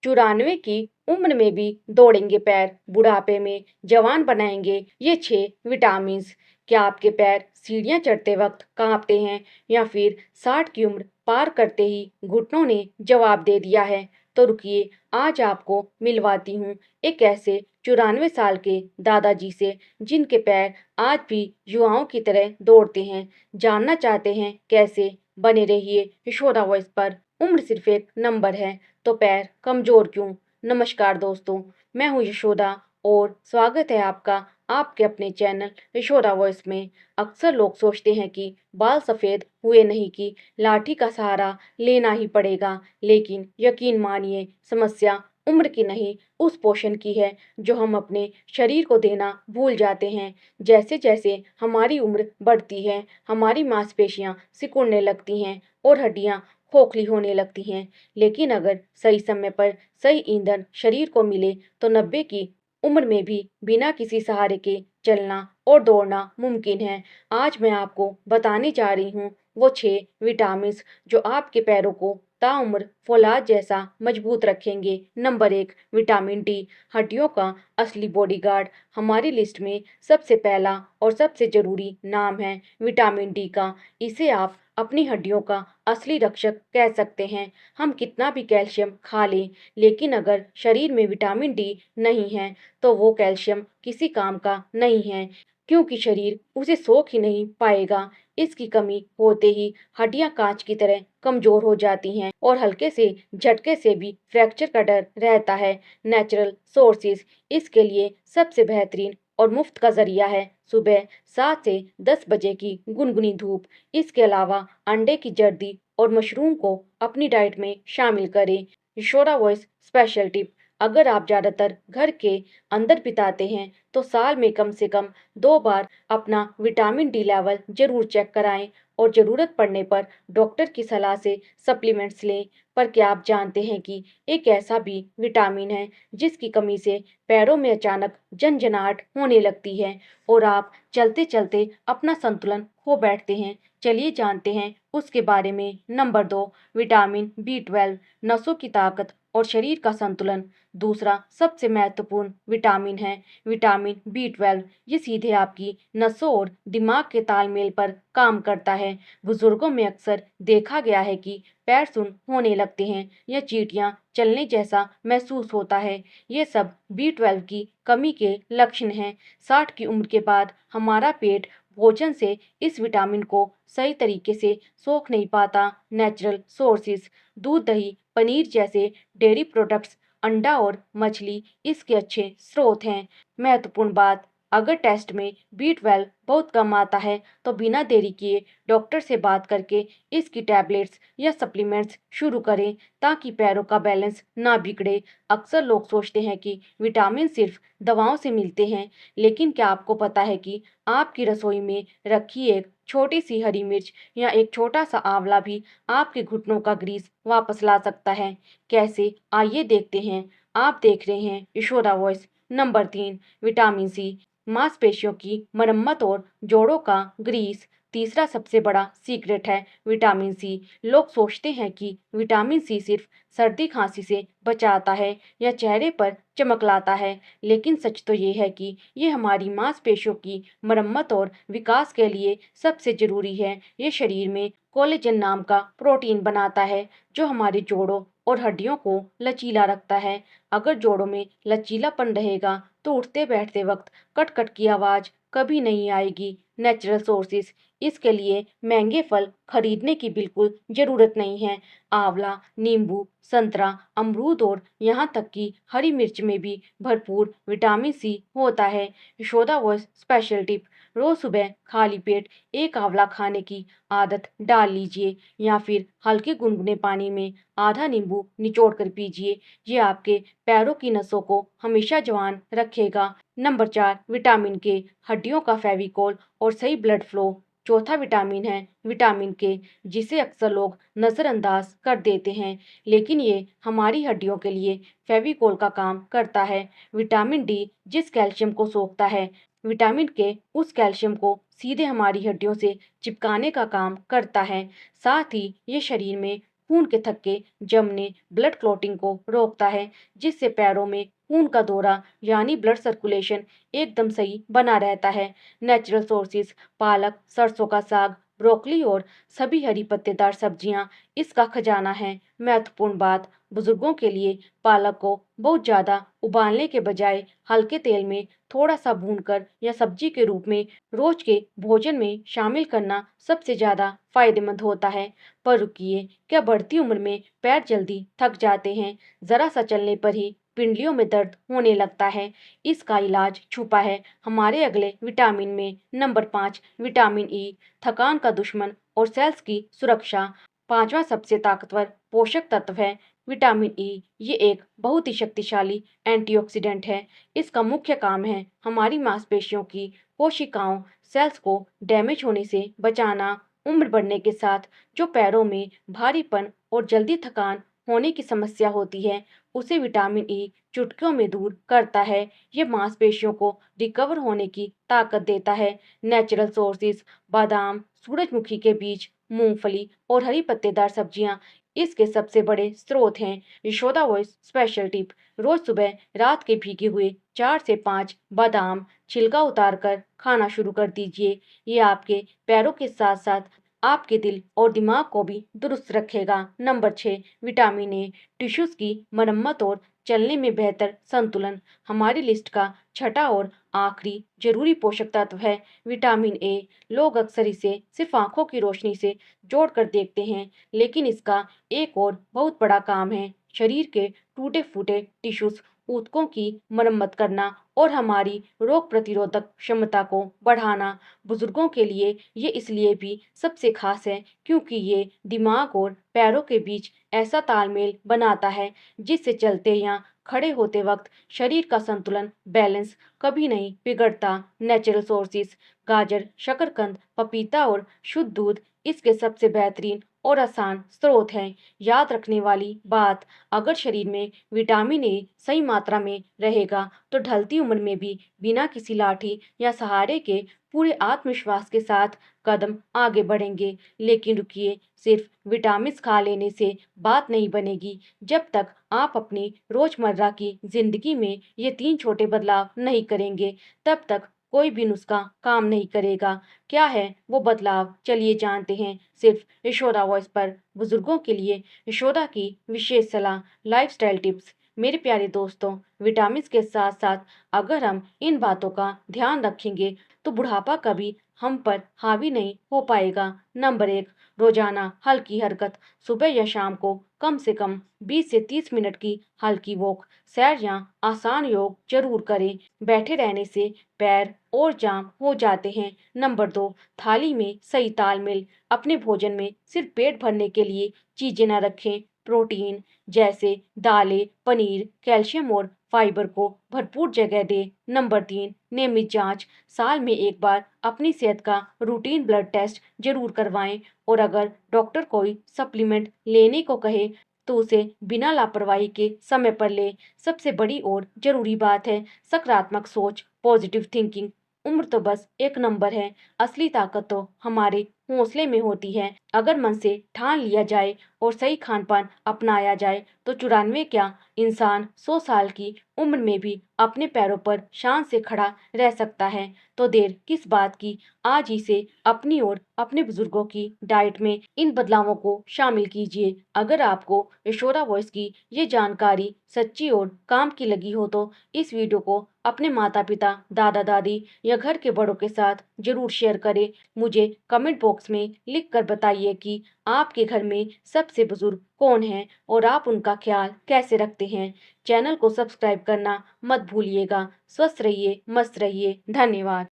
94 की उम्र में भी दौड़ेंगे पैर, बुढ़ापे में जवान बनाएंगे ये 6 विटामिन। क्या आपके पैर सीढ़ियां चढ़ते वक्त कांपते हैं या फिर 60 की उम्र पार करते ही घुटनों ने जवाब दे दिया है? तो रुकिए, आज आपको मिलवाती हूँ एक ऐसे 94 साल के दादाजी से जिनके पैर आज भी युवाओं की तरह दौड़ते हैं। जानना चाहते हैं कैसे? बने रहिए यशोदा वॉइस पर। उम्र सिर्फ एक नंबर है, तो पैर कमजोर क्यों? नमस्कार दोस्तों, मैं हूँ यशोदा और स्वागत है आपका आपके अपने चैनल यशोदा वॉइस में। अक्सर लोग सोचते हैं कि बाल सफ़ेद हुए नहीं कि लाठी का सहारा लेना ही पड़ेगा, लेकिन यकीन मानिए समस्या उम्र की नहीं, उस पोषण की है जो हम अपने शरीर को देना भूल जाते हैं। जैसे जैसे हमारी उम्र बढ़ती है, हमारी मांसपेशियां सिकुड़ने लगती हैं और हड्डियां खोखली होने लगती हैं। लेकिन अगर सही समय पर सही ईंधन शरीर को मिले तो 90 की उम्र में भी बिना किसी सहारे के चलना और दौड़ना मुमकिन है। आज मैं आपको बताने जा रही हूँ वो 6 विटामिन जो आपके पैरों को ताउम्र फौलाद जैसा मजबूत रखेंगे। नंबर 1, विटामिन डी, हड्डियों का असली बॉडीगार्ड। हमारी लिस्ट में सबसे पहला और सबसे जरूरी नाम है विटामिन डी का। इसे आप अपनी हड्डियों का असली रक्षक कह सकते हैं। हम कितना भी कैल्शियम खा लें, लेकिन अगर शरीर में विटामिन डी नहीं है तो वो कैल्शियम किसी काम का नहीं है, क्योंकि शरीर उसे सोख ही नहीं पाएगा। इसकी कमी होते ही हड्डियां कांच की तरह कमजोर हो जाती हैं और हल्के से झटके से भी फ्रैक्चर का डर रहता है। नेचुरल सोर्सेज इसके लिए सबसे बेहतरीन और मुफ्त का जरिया है सुबह 7 से 10 बजे की गुनगुनी धूप। इसके अलावा अंडे की जर्दी और मशरूम को अपनी डाइट में शामिल करें। यशोदा वॉइस स्पेशल टिप, अगर आप ज़्यादातर घर के अंदर बिताते हैं तो साल में कम से कम 2 बार अपना विटामिन डी लेवल जरूर चेक कराएं और ज़रूरत पड़ने पर डॉक्टर की सलाह से सप्लीमेंट्स लें। पर क्या आप जानते हैं कि एक ऐसा भी विटामिन है जिसकी कमी से पैरों में अचानक झंझनाहट होने लगती है और आप चलते चलते अपना संतुलन खो बैठते हैं? चलिए जानते हैं उसके बारे में। नंबर 2, विटामिन बी 12, नसों की ताकत और शरीर का संतुलन। दूसरा सबसे महत्वपूर्ण विटामिन है विटामिन बी 12। ये सीधे आपकी नसों और दिमाग के तालमेल पर काम करता है। बुजुर्गों में अक्सर देखा गया है कि पैर सुन्न होने लगते हैं या चींटियां चलने जैसा महसूस होता है। ये सब बी 12 की कमी के लक्षण हैं। 60 की उम्र के बाद हमारा पेट भोजन से इस विटामिन को सही तरीके से सोख नहीं पाता। नेचुरल सोर्सेज, दूध, दही, पनीर जैसे डेयरी प्रोडक्ट्स, अंडा और मछली इसके अच्छे स्रोत हैं। महत्वपूर्ण बात, अगर टेस्ट में बी 12 बहुत कम आता है तो बिना देरी किए डॉक्टर से बात करके इसकी टैबलेट्स या सप्लीमेंट्स शुरू करें ताकि पैरों का बैलेंस ना बिगड़े। अक्सर लोग सोचते हैं कि विटामिन सिर्फ दवाओं से मिलते हैं, लेकिन क्या आपको पता है कि आपकी रसोई में रखी एक छोटी सी हरी मिर्च या एक छोटा सा आंवला भी आपके घुटनों का ग्रीस वापस ला सकता है? कैसे, आइए देखते हैं। आप देख रहे हैं Yashoda voice. Number 3, vitamin C, मांसपेशियों की मरम्मत और जोड़ों का ग्रीस। तीसरा सबसे बड़ा सीक्रेट है विटामिन सी। लोग सोचते हैं कि विटामिन सी सिर्फ सर्दी खांसी से बचाता है या चेहरे पर चमक लाता है, लेकिन सच तो ये है कि ये हमारी मांसपेशियों की मरम्मत और विकास के लिए सबसे जरूरी है। ये शरीर में कोलेजन नाम का प्रोटीन बनाता है जो हमारे जोड़ों और हड्डियों को लचीला रखता है। अगर जोड़ों में लचीलापन रहेगा तो उठते बैठते वक्त कट कट की आवाज कभी नहीं आएगी। नेचुरल सोर्सेज, इसके लिए महंगे फल खरीदने की बिल्कुल जरूरत नहीं है। आंवला, नींबू, संतरा, अमरूद और यहाँ तक कि हरी मिर्च में भी भरपूर विटामिन सी होता है। यशोदा वॉइस स्पेशल टिप, रोज सुबह खाली पेट एक आंवला खाने की आदत डाल लीजिए या फिर हल्के गुनगुने पानी में आधा नींबू निचोड़ कर पीजिए। ये आपके पैरों की नसों को हमेशा जवान रखेगा। नंबर 4, विटामिन के, हड्डियों का फेविकोल और सही ब्लड फ्लो। चौथा विटामिन है विटामिन के, जिसे अक्सर लोग नज़रअंदाज कर देते हैं, लेकिन ये हमारी हड्डियों के लिए फेविकोल का काम करता है। विटामिन डी जिस कैल्शियम को सोखता है, विटामिन के उस कैल्शियम को सीधे हमारी हड्डियों से चिपकाने का काम करता है। साथ ही ये शरीर में खून के थक्के जमने, ब्लड क्लॉटिंग को रोकता है, जिससे पैरों में खून का दौरा यानी ब्लड सर्कुलेशन एकदम सही बना रहता है। नेचुरल सोर्सेज पालक, सरसों का साग, ब्रोकली और सभी हरी पत्तेदार सब्जियां इसका खजाना है। महत्वपूर्ण बात, बुजुर्गों के लिए पालक को बहुत ज़्यादा उबालने के बजाय हल्के तेल में थोड़ा सा भूनकर या सब्जी के रूप में रोज के भोजन में शामिल करना सबसे ज़्यादा फायदेमंद होता है। पर रुकिए, क्या बढ़ती उम्र में पैर जल्दी थक जाते हैं? ज़रा सा चलने पर ही पिंडलियों में दर्द होने लगता है। इसका इलाज छुपा है हमारे अगले विटामिन में। नंबर 5, विटामिन ई, थकान का दुश्मन और सेल्स की सुरक्षा। पांचवा सबसे ताकतवर पोषक तत्व है विटामिन ई। ये एक बहुत ही शक्तिशाली एंटीऑक्सीडेंट है। इसका मुख्य काम है हमारी मांसपेशियों की कोशिकाओं सेल्स को डैमेज होने से बचाना। उम्र बढ़ने के साथ जो पैरों में भारीपन और जल्दी थकान होने की समस्या होती है, उसे विटामिन ई चुटकियों में दूर करता है। ये मांसपेशियों को रिकवर होने की ताकत देता है। नेचुरल सोर्सेज बादाम, सूरजमुखी के बीज, मूंगफली और हरी पत्तेदार सब्जियां इसके सबसे बड़े स्रोत हैं। यशोदा वॉइस स्पेशल टिप, रोज सुबह रात के भीगे हुए 4 से 5 बादाम छिलका उतारकर खाना शुरू कर दीजिए। ये आपके पैरों के साथ साथ आपके दिल और दिमाग को भी दुरुस्त रखेगा। नंबर 6, विटामिन ए, टिश्यूज की मरम्मत और चलने में बेहतर संतुलन। हमारी लिस्ट का छठा और आखिरी जरूरी पोषक तत्व है विटामिन ए। लोग अक्सर इसे सिर्फ आंखों की रोशनी से जोड़कर देखते हैं, लेकिन इसका एक और बहुत बड़ा काम है शरीर के टूटे फूटे टिश्यूज ऊतकों की मरम्मत करना और हमारी रोग प्रतिरोधक क्षमता को बढ़ाना। बुजुर्गों के लिए ये इसलिए भी सबसे खास है क्योंकि ये दिमाग और पैरों के बीच ऐसा तालमेल बनाता है जिससे चलते या खड़े होते वक्त शरीर का संतुलन बैलेंस कभी नहीं बिगड़ता। नेचुरल सोर्सेज गाजर, शकरकंद, पपीता और शुद्ध दूध इसके सबसे बेहतरीन और आसान स्रोत हैं। याद रखने वाली बात, अगर शरीर में विटामिन ए सही मात्रा में रहेगा तो ढलती उम्र में भी बिना किसी लाठी या सहारे के पूरे आत्मविश्वास के साथ कदम आगे बढ़ेंगे। लेकिन रुकिए, सिर्फ विटामिन खा लेने से बात नहीं बनेगी। जब तक आप अपनी रोजमर्रा की जिंदगी में ये 3 छोटे बदलाव नहीं करेंगे, तब तक कोई भी नुस्खा काम नहीं करेगा। क्या है वो बदलाव? चलिए जानते हैं सिर्फ यशोदा वॉइस पर। बुजुर्गों के लिए यशोदा की विशेष सलाह, लाइफस्टाइल टिप्स। मेरे प्यारे दोस्तों, विटामिन के साथ साथ अगर हम इन बातों का ध्यान रखेंगे तो बुढ़ापा कभी हम पर हावी नहीं हो पाएगा। नंबर 1, रोजाना हल्की हरकत। सुबह या शाम को कम से कम 20 से 30 मिनट की हल्की वॉक, सैर या आसान योग जरूर करें। बैठे रहने से पैर और जाम हो जाते हैं। नंबर 2, थाली में सही तालमेल। अपने भोजन में सिर्फ पेट भरने के लिए चीजें न रखें। प्रोटीन जैसे दालें, पनीर, कैल्शियम और फाइबर को भरपूर जगह दें। नंबर 3, नियमित जांच। साल में एक बार अपनी सेहत का रूटीन ब्लड टेस्ट जरूर करवाएं और अगर डॉक्टर कोई सप्लीमेंट लेने को कहे तो उसे बिना लापरवाही के समय पर ले। सबसे बड़ी और जरूरी बात है सकारात्मक सोच, पॉजिटिव थिंकिंग। उम्र तो बस एक नंबर है, असली ताकत तो हमारे हौसले में होती है। अगर मन से ठान लिया जाए और सही खान पान अपनाया जाए तो 94 क्या, इंसान 100 साल की उम्र में भी अपने पैरों पर शान से खड़ा रह सकता है। तो देर किस बात की, आज ही से अपनी और अपने बुजुर्गों की डाइट में इन बदलावों को शामिल कीजिए। अगर आपको यशोदा वॉइस की ये जानकारी सच्ची और काम की लगी हो तो इस वीडियो को अपने माता पिता, दादा दादी या घर के बड़ों के साथ जरूर शेयर करें। मुझे कमेंट बॉक्स में लिख कर बताइए कि आपके घर में सबसे बुजुर्ग कौन है और आप उनका ख्याल कैसे रखते हैं। चैनल को सब्सक्राइब करना मत भूलिएगा। स्वस्थ रहिए, मस्त रहिए। धन्यवाद।